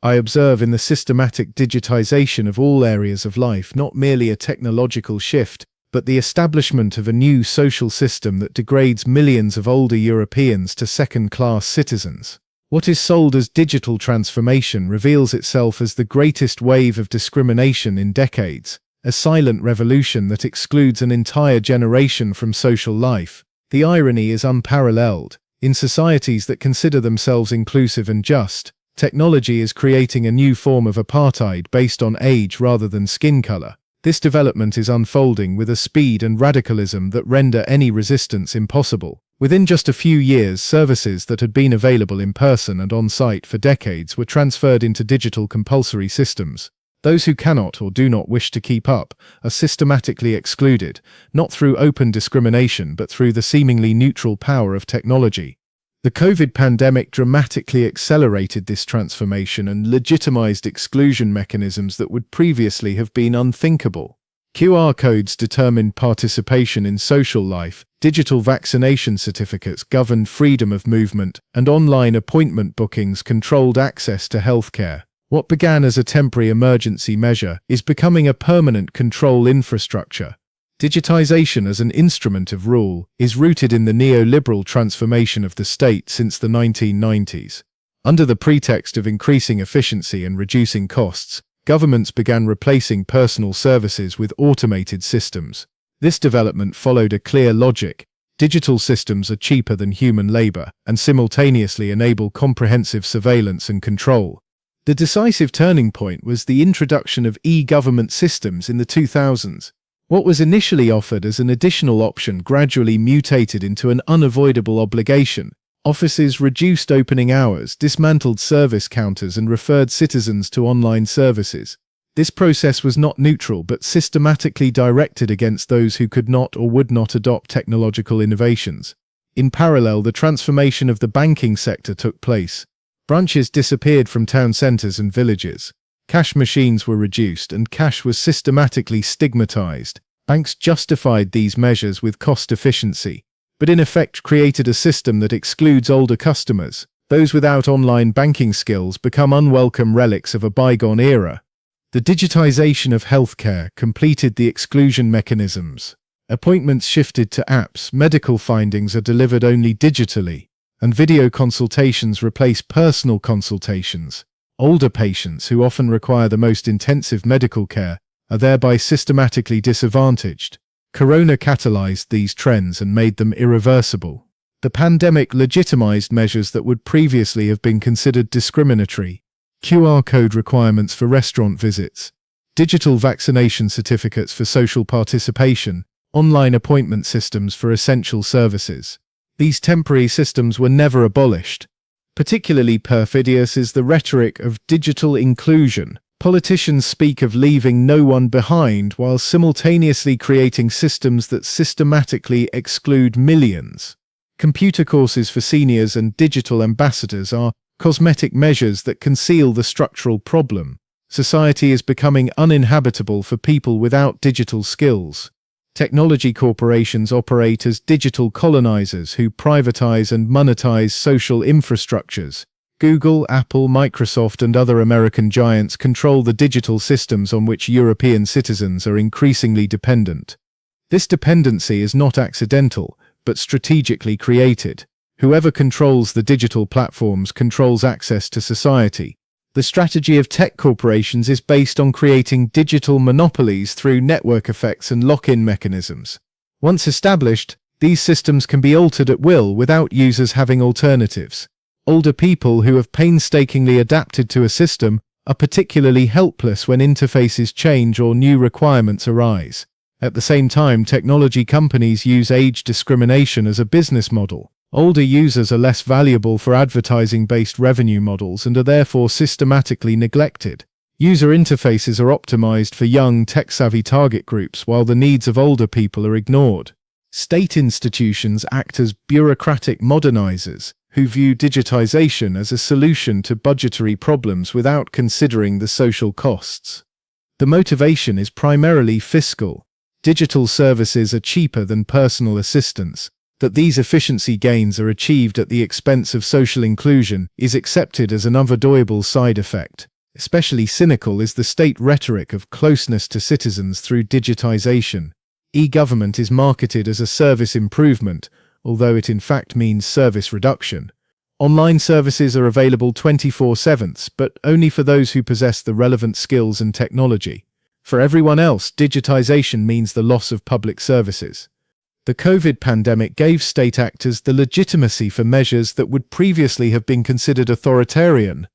I observe in the systematic digitization of all areas of life not merely a technological shift, but the establishment of a new social system that degrades millions of older Europeans to second-class citizens. What is sold as digital transformation reveals itself as the greatest wave of discrimination in decades, a silent revolution that excludes an entire generation from social life. The irony is unparalleled. In societies that consider themselves inclusive and just, technology is creating a new form of apartheid based on age rather than skin color. This development is unfolding with a speed and radicalism that render any resistance impossible. Within just a few years, services that had been available in person and on-site for decades were transferred into digital compulsory systems. Those who cannot or do not wish to keep up are systematically excluded, not through open discrimination but through the seemingly neutral power of technology. The COVID pandemic dramatically accelerated this transformation and legitimized exclusion mechanisms that would previously have been unthinkable. QR codes determined participation in social life, digital vaccination certificates governed freedom of movement, and online appointment bookings controlled access to healthcare. What began as a temporary emergency measure is becoming a permanent control infrastructure. Digitisation as an instrument of rule is rooted in the neoliberal transformation of the state since the 1990s. Under the pretext of increasing efficiency and reducing costs, governments began replacing personal services with automated systems. This development followed a clear logic. Digital systems are cheaper than human labour and simultaneously enable comprehensive surveillance and control. The decisive turning point was the introduction of e-government systems in the 2000s. What was initially offered as an additional option gradually mutated into an unavoidable obligation. Offices reduced opening hours, dismantled service counters, and referred citizens to online services. This process was not neutral but systematically directed against those who could not or would not adopt technological innovations. In parallel, the transformation of the banking sector took place. Branches disappeared from town centres and villages. Cash machines were reduced and cash was systematically stigmatized. Banks justified these measures with cost efficiency, but in effect created a system that excludes older customers. Those without online banking skills become unwelcome relics of a bygone era. The digitization of healthcare completed the exclusion mechanisms. Appointments shifted to apps, medical findings are delivered only digitally, and video consultations replace personal consultations. Older patients, who often require the most intensive medical care, are thereby systematically disadvantaged. Corona catalyzed these trends and made them irreversible. The pandemic legitimized measures that would previously have been considered discriminatory. QR code requirements for restaurant visits, digital vaccination certificates for social participation, online appointment systems for essential services. These temporary systems were never abolished. Particularly perfidious is the rhetoric of digital inclusion. Politicians speak of leaving no one behind while simultaneously creating systems that systematically exclude millions. Computer courses for seniors and digital ambassadors are cosmetic measures that conceal the structural problem. Society is becoming uninhabitable for people without digital skills. Technology corporations operate as digital colonizers who privatize and monetize social infrastructures. Google, Apple, Microsoft, and other American giants control the digital systems on which European citizens are increasingly dependent. This dependency is not accidental, but strategically created. Whoever controls the digital platforms controls access to society. The strategy of tech corporations is based on creating digital monopolies through network effects and lock-in mechanisms. Once established, these systems can be altered at will without users having alternatives. Older people who have painstakingly adapted to a system are particularly helpless when interfaces change or new requirements arise. At the same time, technology companies use age discrimination as a business model. Older users are less valuable for advertising-based revenue models and are therefore systematically neglected. User interfaces are optimized for young, tech-savvy target groups while the needs of older people are ignored. State institutions act as bureaucratic modernizers who view digitization as a solution to budgetary problems without considering the social costs. The motivation is primarily fiscal. Digital services are cheaper than personal assistance. That these efficiency gains are achieved at the expense of social inclusion is accepted as an unavoidable side effect. Especially cynical is the state rhetoric of closeness to citizens through digitisation. E-government is marketed as a service improvement, although it in fact means service reduction. Online services are available 24/7, but only for those who possess the relevant skills and technology. For everyone else, digitisation means the loss of public services. The COVID pandemic gave state actors the legitimacy for measures that would previously have been considered authoritarian.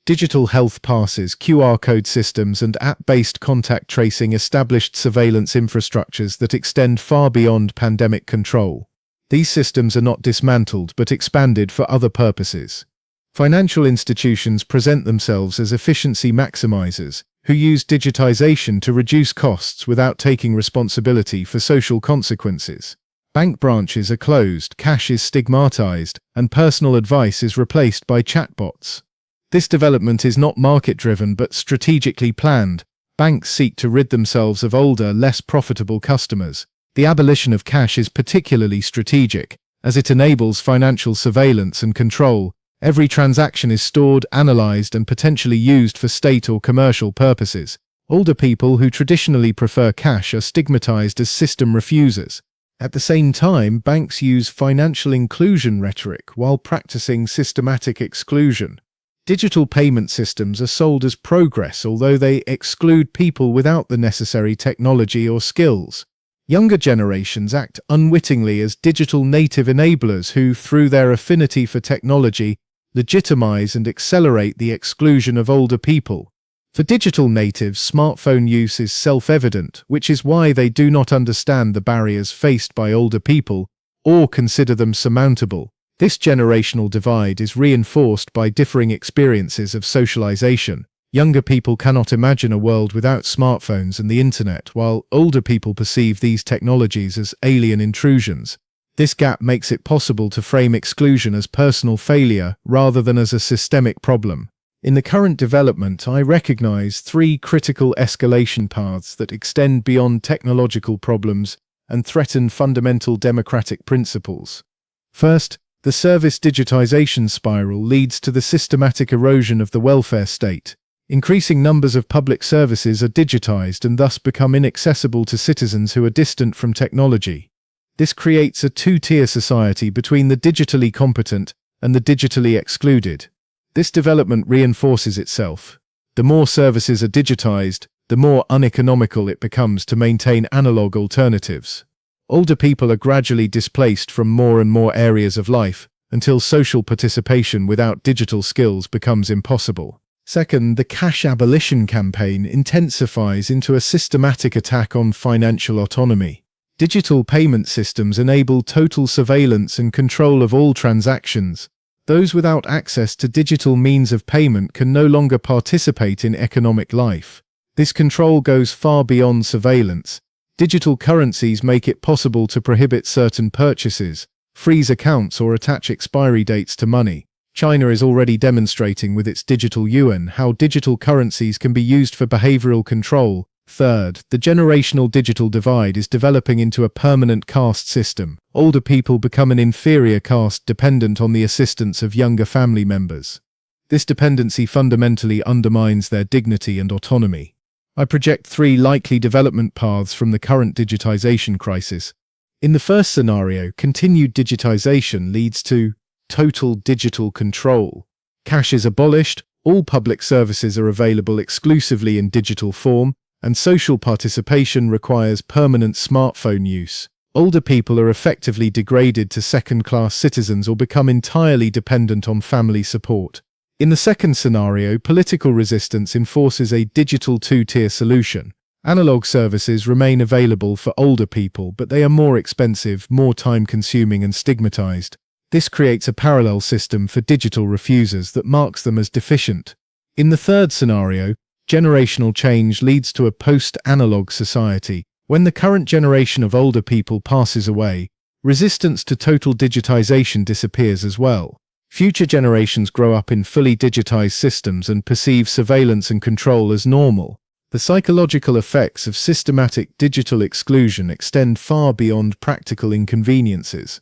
Digital health passes, QR code systems, and app-based contact tracing established surveillance infrastructures that extend far beyond pandemic control. These systems are not dismantled but expanded for other purposes. Financial institutions present themselves as efficiency maximizers who use digitization to reduce costs without taking responsibility for social consequences. Bank branches are closed, cash is stigmatized, and personal advice is replaced by chatbots. This development is not market-driven but strategically planned. Banks seek to rid themselves of older, less profitable customers. The abolition of cash is particularly strategic, as it enables financial surveillance and control. Every transaction is stored, analyzed, and potentially used for state or commercial purposes. Older people who traditionally prefer cash are stigmatized as system refusers. At the same time, banks use financial inclusion rhetoric while practicing systematic exclusion. Digital payment systems are sold as progress, although they exclude people without the necessary technology or skills. Younger generations act unwittingly as digital native enablers who, through their affinity for technology, legitimize and accelerate the exclusion of older people. For digital natives, smartphone use is self-evident, which is why they do not understand the barriers faced by older people or consider them surmountable. This generational divide is reinforced by differing experiences of socialization. Younger people cannot imagine a world without smartphones and the internet, while older people perceive these technologies as alien intrusions. This gap makes it possible to frame exclusion as personal failure rather than as a systemic problem. In the current development, I recognize three critical escalation paths that extend beyond technological problems and threaten fundamental democratic principles. First, the service digitization spiral leads to the systematic erosion of the welfare state. Increasing numbers of public services are digitized and thus become inaccessible to citizens who are distant from technology. This creates a two-tier society between the digitally competent and the digitally excluded. This development reinforces itself. The more services are digitized, the more uneconomical it becomes to maintain analog alternatives. Older people are gradually displaced from more and more areas of life until social participation without digital skills becomes impossible. Second, the cash abolition campaign intensifies into a systematic attack on financial autonomy. Digital payment systems enable total surveillance and control of all transactions. Those without access to digital means of payment can no longer participate in economic life. This control goes far beyond surveillance. Digital currencies make it possible to prohibit certain purchases, freeze accounts, or attach expiry dates to money. China is already demonstrating with its digital yuan how digital currencies can be used for behavioral control. Third, the generational digital divide is developing into a permanent caste system. Older people become an inferior caste dependent on the assistance of younger family members. This dependency fundamentally undermines their dignity and autonomy. I project three likely development paths from the current digitization crisis. In the first scenario, continued digitization leads to total digital control. Cash is abolished, all public services are available exclusively in digital form, and social participation requires permanent smartphone use. Older people are effectively degraded to second-class citizens or become entirely dependent on family support. In the second scenario, political resistance enforces a digital two-tier solution. Analog services remain available for older people, but they are more expensive, more time-consuming, and stigmatized. This creates a parallel system for digital refusers that marks them as deficient. In the third scenario, generational change leads to a post-analog society. When the current generation of older people passes away, resistance to total digitization disappears as well. Future generations grow up in fully digitized systems and perceive surveillance and control as normal. The psychological effects of systematic digital exclusion extend far beyond practical inconveniences.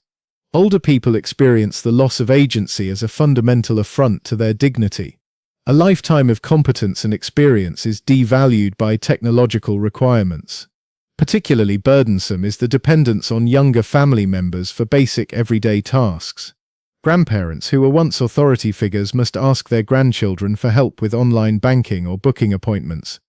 Older people experience the loss of agency as a fundamental affront to their dignity. A lifetime of competence and experience is devalued by technological requirements. Particularly burdensome is the dependence on younger family members for basic everyday tasks. Grandparents who were once authority figures must ask their grandchildren for help with online banking or booking appointments.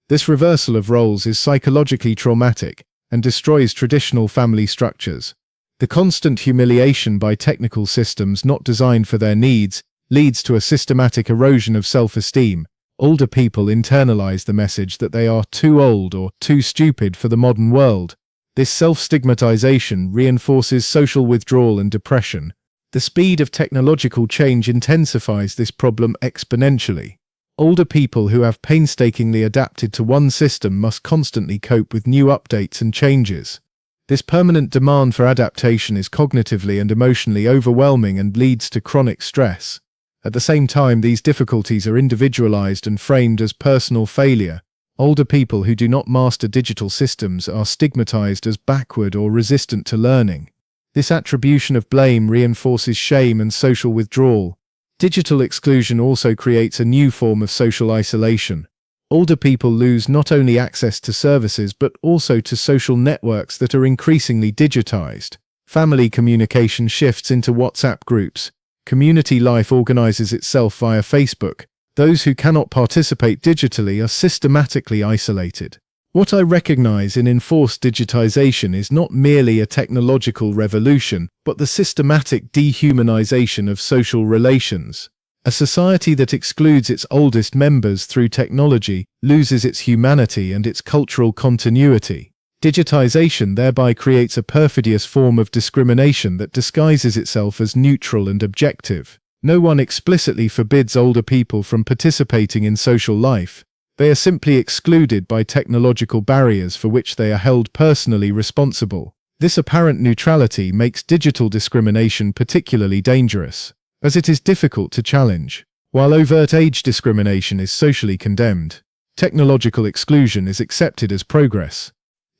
This reversal of roles is psychologically traumatic and destroys traditional family structures. The constant humiliation by technical systems not designed for their needs leads to a systematic erosion of self-esteem. Older people internalize the message that they are too old or too stupid for the modern world. This self-stigmatization reinforces social withdrawal and depression. The speed of technological change intensifies this problem exponentially. Older people who have painstakingly adapted to one system must constantly cope with new updates and changes. This permanent demand for adaptation is cognitively and emotionally overwhelming and leads to chronic stress. At the same time, these difficulties are individualized and framed as personal failure. Older people who do not master digital systems are stigmatized as backward or resistant to learning. This attribution of blame reinforces shame and social withdrawal. Digital exclusion also creates a new form of social isolation. Older people lose not only access to services but also to social networks that are increasingly digitized. Family communication shifts into WhatsApp groups. Community life organizes itself via Facebook. Those who cannot participate digitally are systematically isolated. What I recognize in enforced digitization is not merely a technological revolution, but the systematic dehumanization of social relations. A society that excludes its oldest members through technology loses its humanity and its cultural continuity. Digitization thereby creates a perfidious form of discrimination that disguises itself as neutral and objective. No one explicitly forbids older people from participating in social life. They are simply excluded by technological barriers for which they are held personally responsible. This apparent neutrality makes digital discrimination particularly dangerous, as it is difficult to challenge. While overt age discrimination is socially condemned, technological exclusion is accepted as progress.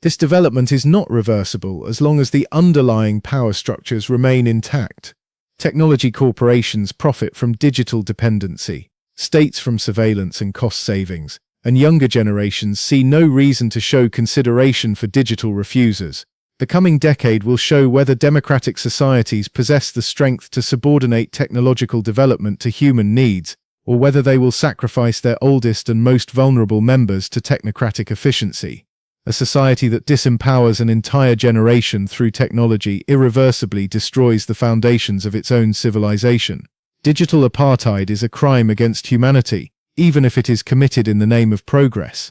This development is not reversible as long as the underlying power structures remain intact. Technology corporations profit from digital dependency, states from surveillance and cost savings, and younger generations see no reason to show consideration for digital refusers. The coming decade will show whether democratic societies possess the strength to subordinate technological development to human needs, or whether they will sacrifice their oldest and most vulnerable members to technocratic efficiency. A society that disempowers an entire generation through technology irreversibly destroys the foundations of its own civilization. Digital apartheid is a crime against humanity, even if it is committed in the name of progress.